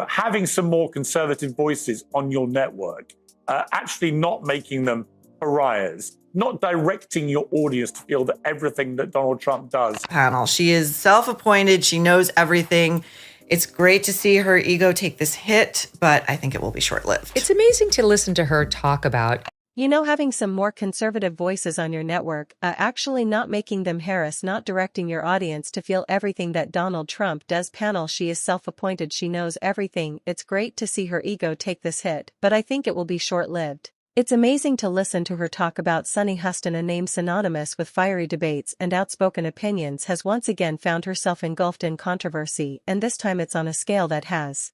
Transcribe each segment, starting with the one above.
having some more conservative voices on your network, actually not making them pariahs, not directing your audience to feel that everything that Donald Trump does. Panel. She is self-appointed. She knows everything. It's great to see her ego take this hit, but I think it will be short-lived. It's amazing to listen to her talk about, having some more conservative voices on your network, actually not making them harass, not directing your audience to feel everything that Donald Trump does. Panel. She is self-appointed. She knows everything. It's great to see her ego take this hit, but I think it will be short-lived. It's amazing to listen to her talk about Sunny Hostin, a name synonymous with fiery debates and outspoken opinions, has once again found herself engulfed in controversy, and this time it's on a scale that has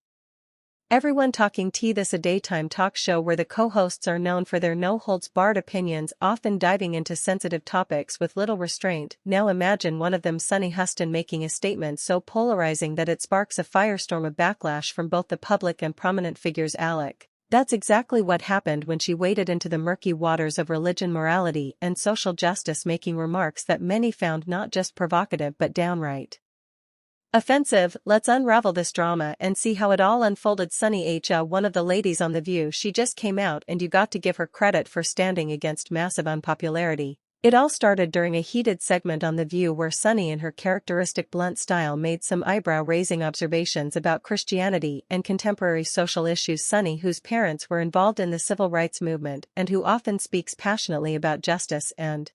everyone talking. This a daytime talk show where the co-hosts are known for their no-holds-barred opinions, often diving into sensitive topics with little restraint. Now imagine one of them, Sunny Hostin, making a statement so polarizing that it sparks a firestorm of backlash from both the public and prominent figures. Alec. That's exactly what happened when she waded into the murky waters of religion, morality, and social justice, making remarks that many found not just provocative but downright offensive. Let's unravel this drama and see how it all unfolded. Sunny H. One of the ladies on The View, she just came out, and you got to give her credit for standing against massive unpopularity. It all started during a heated segment on The View where Sunny, in her characteristic blunt style, made some eyebrow-raising observations about Christianity and contemporary social issues. Sunny, whose parents were involved in the civil rights movement and who often speaks passionately about justice and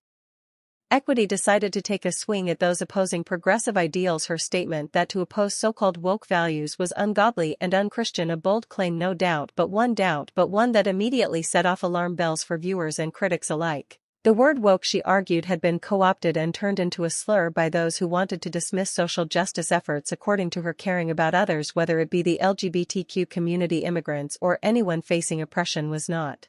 equity, decided to take a swing at those opposing progressive ideals. Her statement that to oppose so-called woke values was ungodly and unchristian, a bold claim, no doubt, but one that immediately set off alarm bells for viewers and critics alike. The word woke, she argued, had been co-opted and turned into a slur by those who wanted to dismiss social justice efforts. According to her, caring about others, whether it be the LGBTQ community, immigrants, or anyone facing oppression, was not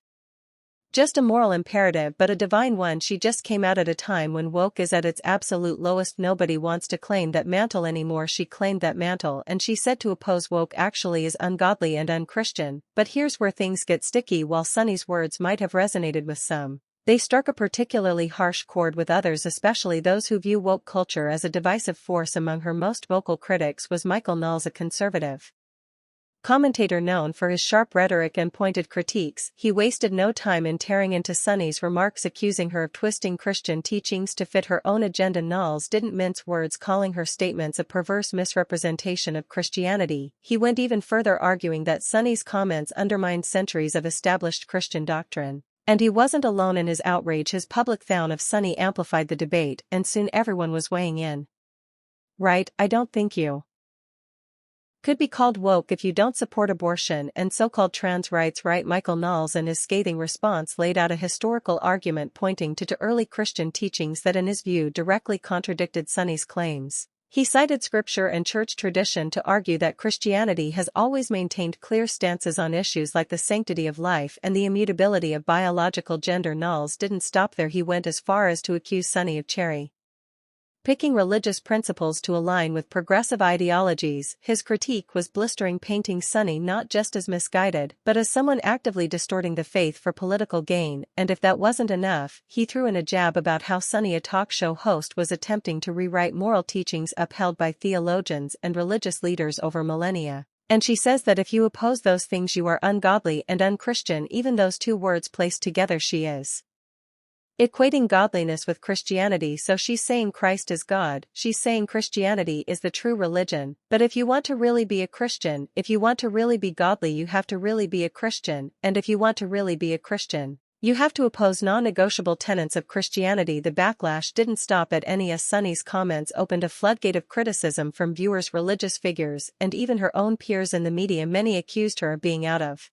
just a moral imperative but a divine one. She just came out at a time when woke is at its absolute lowest. Nobody wants to claim that mantle anymore. She claimed that mantle, and she said to oppose woke actually is ungodly and unchristian. But here's where things get sticky. While Sunny's words might have resonated with some, they struck a particularly harsh chord with others, especially those who view woke culture as a divisive force. Among her most vocal critics was Michael Knowles, a conservative commentator known for his sharp rhetoric and pointed critiques. He wasted no time in tearing into Sunny's remarks, accusing her of twisting Christian teachings to fit her own agenda. Knowles didn't mince words, calling her statements a perverse misrepresentation of Christianity. He went even further, arguing that Sunny's comments undermined centuries of established Christian doctrine. And he wasn't alone in his outrage. His public frown of Sunny amplified the debate, and soon everyone was weighing in. Right, I don't think you could be called woke if you don't support abortion and so-called trans rights, right? Michael Knowles, in his scathing response, laid out a historical argument pointing to early Christian teachings that, in his view, directly contradicted Sunny's claims. He cited scripture and church tradition to argue that Christianity has always maintained clear stances on issues like the sanctity of life and the immutability of biological gender. Knowles didn't stop there. He went as far as to accuse Sunny of cherry-picking religious principles to align with progressive ideologies. His critique was blistering, painting Sunny not just as misguided, but as someone actively distorting the faith for political gain. And if that wasn't enough, he threw in a jab about how Sunny, a talk show host, was attempting to rewrite moral teachings upheld by theologians and religious leaders over millennia. And she says that if you oppose those things, you are ungodly and unchristian. Even those two words placed together, she is equating godliness with Christianity. So she's saying Christ is God, she's saying Christianity is the true religion. But if you want to really be a Christian, if you want to really be godly, you have to really be a Christian. And if you want to really be a Christian, you have to oppose non-negotiable tenets of Christianity. The backlash didn't stop at any, as Sunny's comments opened a floodgate of criticism from viewers, religious figures, and even her own peers in the media. Many accused her of being out of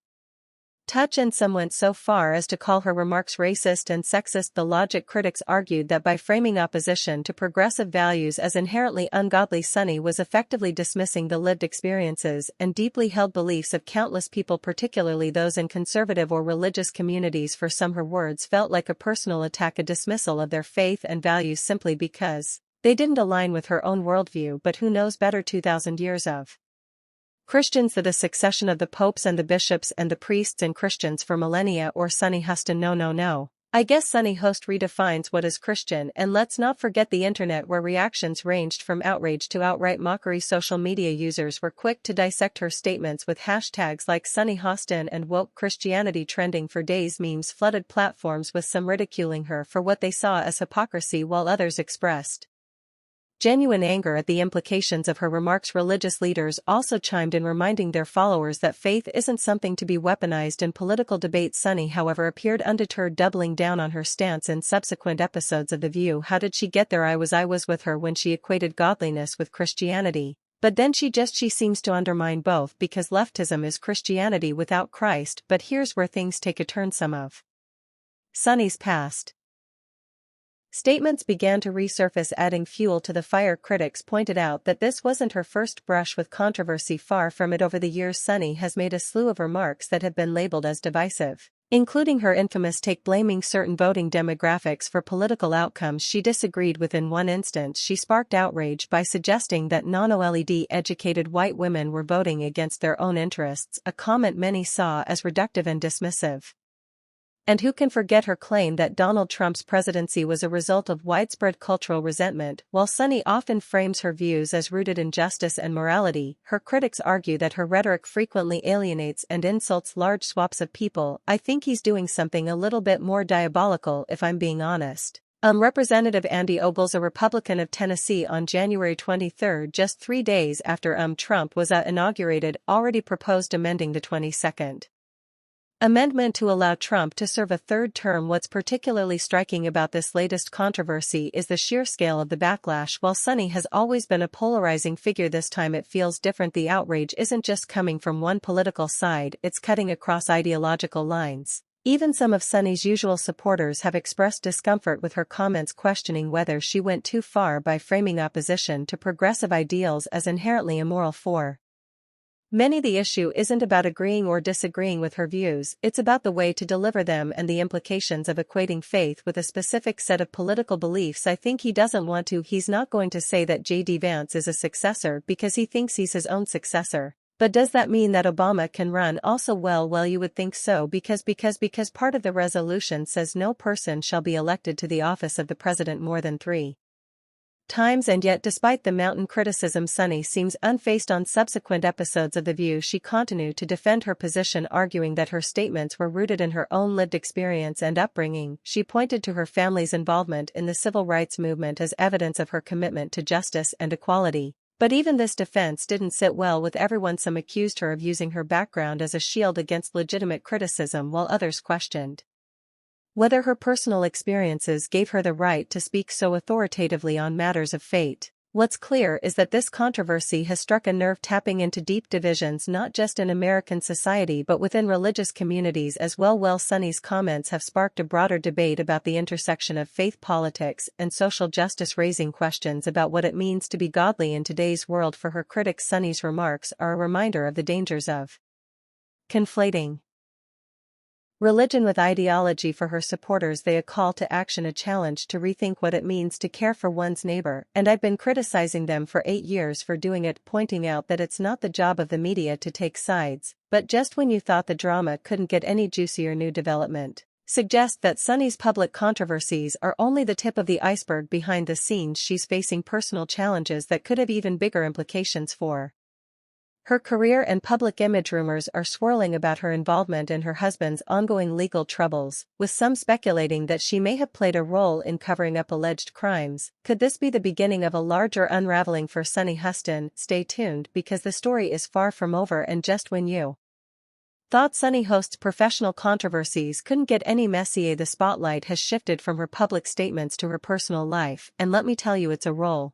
touch, and some went so far as to call her remarks racist and sexist. The logic critics argued that by framing opposition to progressive values as inherently ungodly, Sunny was effectively dismissing the lived experiences and deeply held beliefs of countless people, particularly those in conservative or religious communities. For some, her words felt like a personal attack, a dismissal of their faith and values simply because they didn't align with her own worldview. But who knows better? 2,000 years of Christians, the succession of the popes and the bishops and the priests and Christians for millennia. Or Sunny Hostin? No. I guess Sunny Host redefines what is Christian, and let's not forget the internet where reactions ranged from outrage to outright mockery. Social media users were quick to dissect her statements with hashtags like Sunny Hostin and woke Christianity trending for days. Memes flooded platforms with some ridiculing her for what they saw as hypocrisy while others expressed genuine anger at the implications of her remarks. Religious leaders also chimed in, reminding their followers that faith isn't something to be weaponized in political debate. Sunny, however, appeared undeterred, doubling down on her stance in subsequent episodes of The View. How did she get there? I was with her when she equated godliness with Christianity. But then she seems to undermine both because leftism is Christianity without Christ. But here's where things take a turn. Some of Sunny's past statements began to resurface, adding fuel to the fire. Critics pointed out that this wasn't her first brush with controversy. Far from it. Over the years, Sunny has made a slew of remarks that have been labeled as divisive, including her infamous take blaming certain voting demographics for political outcomes she disagreed with. In one instance, she sparked outrage by suggesting that non-OLED educated white women were voting against their own interests, a comment many saw as reductive and dismissive. And who can forget her claim that Donald Trump's presidency was a result of widespread cultural resentment? While Sunny often frames her views as rooted in justice and morality, her critics argue that her rhetoric frequently alienates and insults large swaths of people. I think he's doing something a little bit more diabolical, if I'm being honest. Representative Andy Ogles, a Republican of Tennessee, on January 23, just 3 days after Trump was inaugurated, already proposed amending the 22nd Amendment to allow Trump to serve a third term. What's particularly striking about this latest controversy is the sheer scale of the backlash. While Sunny has always been a polarizing figure, this time it feels different. The outrage isn't just coming from one political side, it's cutting across ideological lines. Even some of Sunny's usual supporters have expressed discomfort with her comments, questioning whether she went too far by framing opposition to progressive ideals as inherently immoral. For many, the issue isn't about agreeing or disagreeing with her views, it's about the way to deliver them and the implications of equating faith with a specific set of political beliefs. I think he doesn't want to. He's not going to say that J.D. Vance is a successor because he thinks he's his own successor. But does that mean that Obama can run also? Well, you would think so, because part of the resolution says no person shall be elected to the office of the president more than 3 times. And yet, despite the mountain criticism, Sunny seems unfazed. On subsequent episodes of The View, she continued to defend her position, arguing that her statements were rooted in her own lived experience and upbringing. She pointed to her family's involvement in the civil rights movement as evidence of her commitment to justice and equality. But even this defense didn't sit well with everyone. Some accused her of using her background as a shield against legitimate criticism, while others questioned whether her personal experiences gave her the right to speak so authoritatively on matters of faith. What's clear is that this controversy has struck a nerve, tapping into deep divisions not just in American society but within religious communities as well. Sunny's comments have sparked a broader debate about the intersection of faith, politics, and social justice, raising questions about what it means to be godly in today's world. For her critics, Sunny's remarks are a reminder of the dangers of conflating religion with ideology. For her supporters, they a call to action, a challenge to rethink what it means to care for one's neighbor. And I've been criticizing them for 8 years for doing it, pointing out that it's not the job of the media to take sides. But just when you thought the drama couldn't get any juicier, new development suggests that Sunny's public controversies are only the tip of the iceberg. Behind the scenes, she's facing personal challenges that could have even bigger implications for her career and public image. Rumors are swirling about her involvement in her husband's ongoing legal troubles, with some speculating that she may have played a role in covering up alleged crimes. Could this be the beginning of a larger unraveling for Sunny Hostin? Stay tuned, because the story is far from over. And just when you thought Sunny Host's professional controversies couldn't get any messier, the spotlight has shifted from her public statements to her personal life, and let me tell you, it's a roller